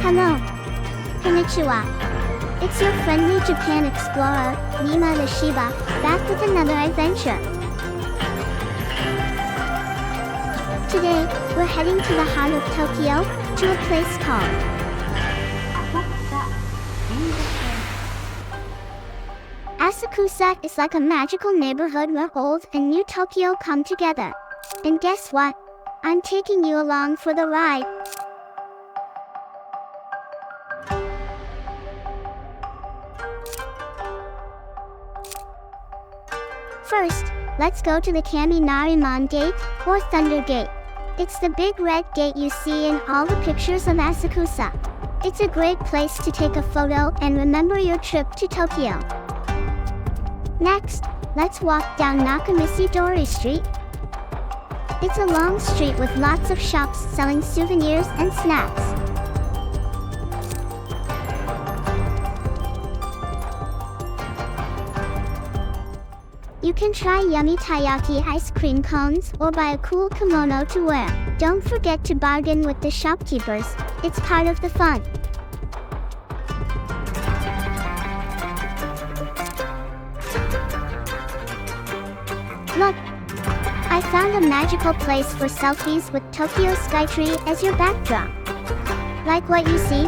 Hello. Konnichiwa. It's your friendly Japan explorer, Nima the Shiba, back with another adventure. Today, we're heading to the heart of Tokyo, to a place called Asakusa. Is like a magical neighborhood where old and new Tokyo come together. And guess what? I'm taking you along for the ride. First, let's go to the Kaminari-mon Gate, or Thunder Gate. It's the big red gate you see in all the pictures of Asakusa. It's a great place to take a photo and remember your trip to Tokyo. Next, let's walk down Nakamise-dori Street. It's a long street with lots of shops selling souvenirs and snacks. You can try yummy taiyaki ice cream cones or buy a cool kimono to wear. Don't forget to bargain with the shopkeepers. It's part of the fun. Look! I found a magical place for selfies with Tokyo Skytree as your backdrop. Like what you see?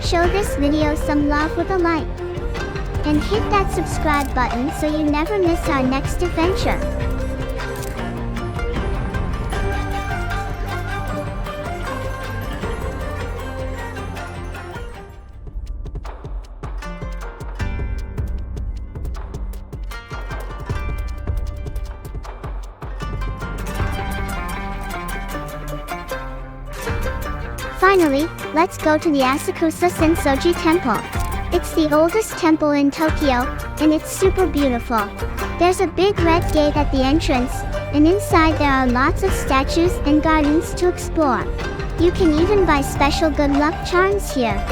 Show this video some love with a like. And hit that subscribe button so you never miss our next adventure. Finally, let's go to the Asakusa Sensoji Temple. It's the oldest temple in Tokyo, and it's super beautiful. There's a big red gate at the entrance, and inside there are lots of statues and gardens to explore. You can even buy special good luck charms here.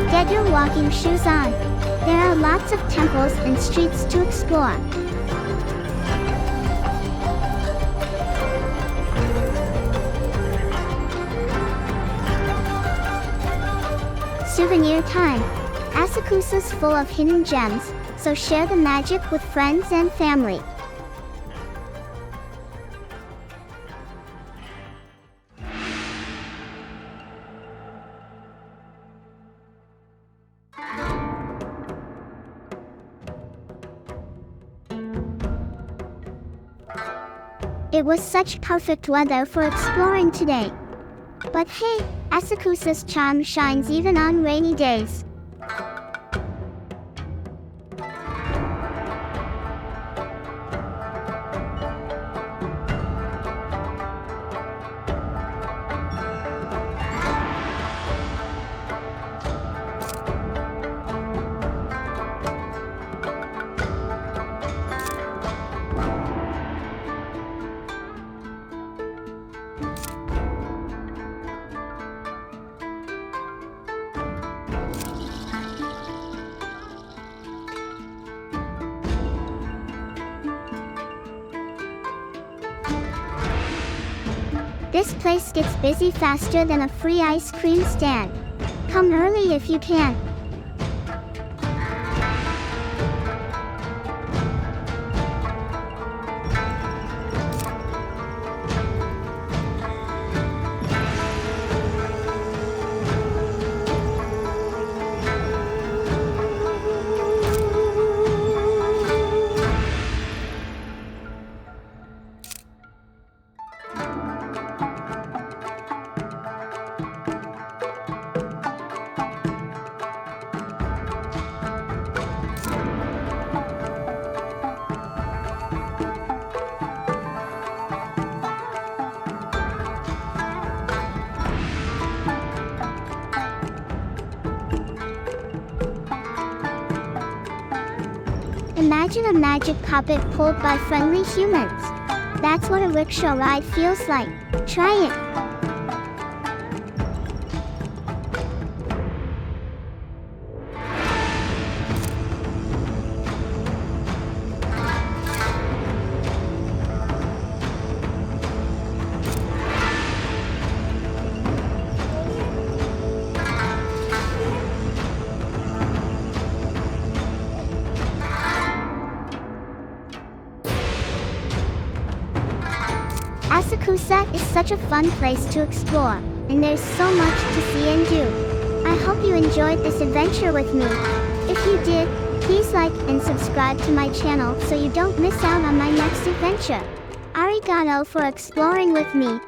Get your walking shoes on. There are lots of temples and streets to explore. Souvenir time. Asakusa's full of hidden gems, so share the magic with friends and family. It was such perfect weather for exploring today. But hey, Asakusa's charm shines even on rainy days. This place gets busy faster than a free ice cream stand. Come early if you can. Imagine a magic puppet pulled by friendly humans. That's what a rickshaw ride feels like. Try it. Asakusa is such a fun place to explore, and there's so much to see and do. I hope you enjoyed this adventure with me. If you did, please like and subscribe to my channel so you don't miss out on my next adventure. Arigato for exploring with me.